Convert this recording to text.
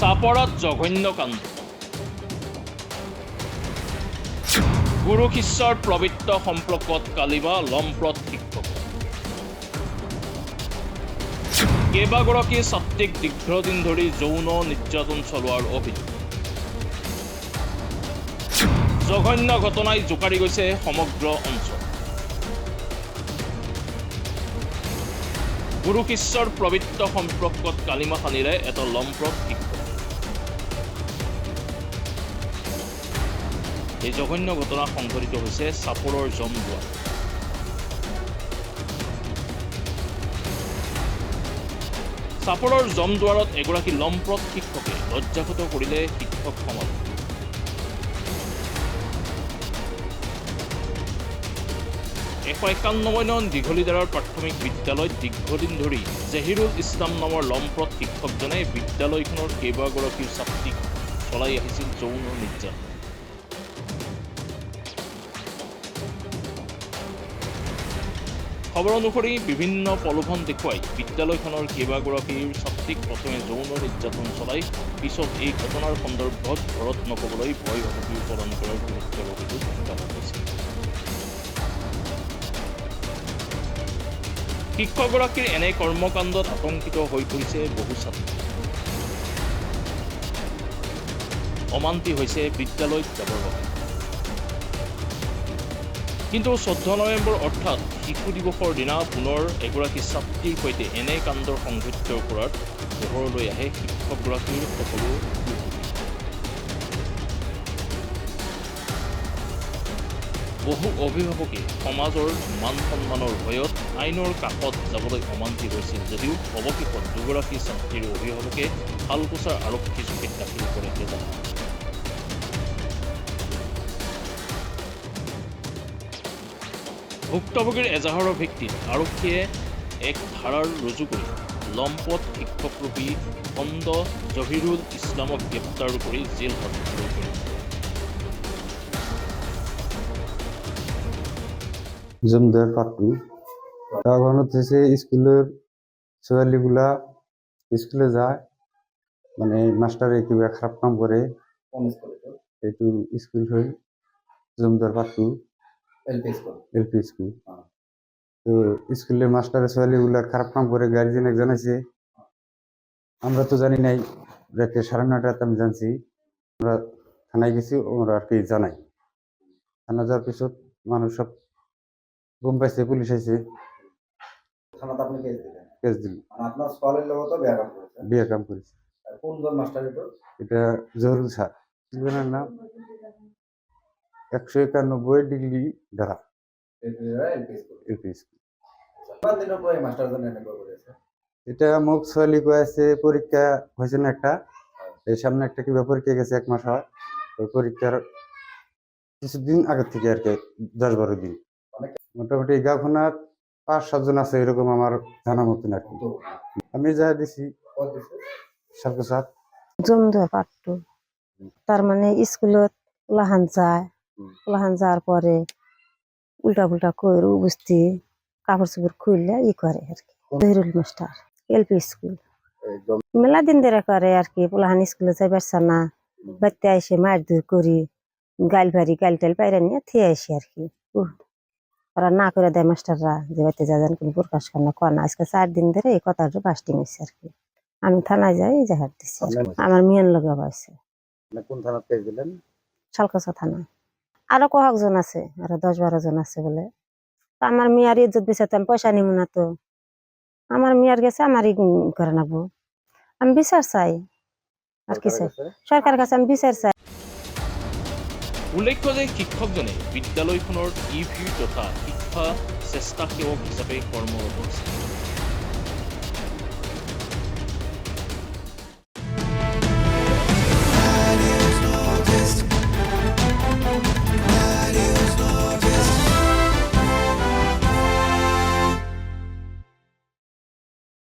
চাপৰাত জঘন্য কাণ্ড গুৰু শিষ্যৰ পবিত্ৰ সম্পৰ্কত কালিমা লম্প্ৰত শিক্ষক কেইবাগৰাকী ছাত্ৰীক দীৰ্ঘদিন ধৰি যৌন নিৰ্যাতন চলোৱাৰ অভিযোগ জঘন্য ঘটনাই জোকাৰি গৈছে সমগ্ৰ অঞ্চল গুৰু শিষ্যৰ পবিত্ৰ সম্পৰ্কত কালিমা সানিলে এটা লম্প্ৰত শিক্ষক এই জঘন্য ঘটনা সংঘটিত হৈছে চাপৰৰ জমদুৱাৰত চাপৰৰ জমদুৱাৰত এগৰাকী লম্প্ৰত শিক্ষকে লজ্জাগত কৰিলে শিক্ষক সমাজ ১৯১ নং দীঘলীদাৰৰ প্ৰাথমিক বিদ্যালয়ত দীৰ্ঘদিন ধৰি জহিৰুল ইছলাম নামৰ লম্প্ৰত শিক্ষকজনে বিদ্যালয়খনৰ কেইবাগৰাকী ছাত্ৰীক চলাই আহিছিল যৌন নিৰ্যাতন খবৰ অনুসৰি বিভিন্ন প্ৰলোভন দেখুৱাই বিদ্যালয়খনৰ কেইবাগৰাকীৰ ছাত্ৰীক প্ৰথমে যৌন নিৰ্যাতন চলাই পিছত এই ঘটনাৰ সন্দৰ্ভত ঘৰত নকবলৈ ভয় ভাবুকি প্ৰদান কৰাৰ গুৰুত্বৰ অভিযোগ উত্থাপন হৈছে শিক্ষকগৰাকীৰ এনে কৰ্মকাণ্ডত আতংকিত হৈ পৰিছে বহু ছাত্ৰী অমান্তি হৈছে বিদ্যালয়ত যাবৰ বাবে কিন্তু ১৪ নৱেম্বৰ অৰ্থাৎ শিশু দিৱসৰ দিনা পুনৰ এগৰাকী ছাত্ৰীৰ সৈতে এনে কাণ্ডৰ সংঘটিত কৰাত পোহৰলৈ আহে শিক্ষকগৰাকীৰ সকলো বহু অভিভাৱকে সমাজৰ মান সন্মানৰ ভয়ত আইনৰ কাষত যাবলৈ অমান্তি হৈছিল যদিও অৱশেষত দুগৰাকী ছাত্ৰীৰ অভিভাৱকে শালকুছাৰ আৰক্ষী চকীত দাখিল কৰে এজাহাৰ ভুক্তভোগীৰ এজাহাৰৰ ভিত্তিত আৰক্ষীয়ে এক ধাৰাৰ ৰুজু কৰি লম্পট শিক্ষকৰূপী খণ্ড জহিৰুল ইছলামক গ্ৰেপ্তাৰ কৰি জেল হাজতলৈ প্ৰেৰণ কৰে জমদার পাট্টু তখন হচ্ছে স্কুলের ছোয়ালিগুলা স্কুলে যায় মানে মাস্টারে কিবা খারাপ কাম করে একটু স্কুল হই জমদার পাট্টু এলপি স্কুল তো স্কুলের মাস্টারে ছোয়ালিগুলা খারাপ কাম করে গার্জিয়ান একজন আছে আমরা তো জানি নাই রাতে ৯:৩০ আমি জানছি আমরা থানায় গেছি ওরা আর কি জানাই থানা যাওয়ার পিছত মানুষ সব গম পাইছে পুলিশ আইছে থানাতে আপনি কেস দিলেন কেস দিল মানে আপনার স্কুলের লোক তো বিয়ে কাম করেছে কোন জন মাস্টার এটা জহুরুল স্যার জীবনের নাম ১৯১ ধারা এলপি স্কুল দিনের পরে মাস্টার জন এনে করেছে এটা মুখ সোয়ালি কয়েছে পরীক্ষা হয়েছে না একটা এই সামনে একটা কিবা পরীক্ষা গেছে ১ মাস হয় ওই পরীক্ষার কিছুদিন আগে থেকে আর কি ১০-১২ দিন মোটামুটি গাঁওখানার ৫-৭ জন আছে এরকম আমার জানা মতন আর কি আমি যা দিছি শালকুছার জমদুয়ার পাট্টু তার মানে স্কুলত পোলাহান যাওয়ার পরে উল্টা পুল্টা করে বুঝতে কাপড় চোপড় খুললে করে আর কি জহিরুল মাস্টার এলপি স্কুল মেলা দিন ধরে করে আর কি পোলাহান স্কুলে যাই পারছে না বাড়িতে এসে মার দূর করি গাইল টাইল পাইরা নিয়ে থিয়ে আসি আর কি ওরা না করে দেয় মাস্টাররা যে বাড়িতে যান কোনো প্রকাশ করে না আজকে ৪ দিন ধরে এই কথাটা বাস্টিং হয়েছে আর কি আমি থানায় যাই জাহার দিচ্ছি আমার মেয়ের লগে হয়েছে কোন থানা কেস দিলেন শালকুছা থানা আরো কয়েকজন আছে আরো ১০-১২ জন আছে বলে আমার মেয়ের ইজ্জত বিচারতে আমি পয়সা নিব না তো আমার মেয়ের গেছে আমারই করে নেবো আমি বিচার চাই আর কি চাই সরকারের কাছে আমি বিচার চাই উল্লেখ্য যে শিক্ষকজনে বিদ্যালয়খনৰ ইভি তথা শিক্ষা স্বেচ্ছাসেৱক হিচাপে কৰ্মৰত আছিল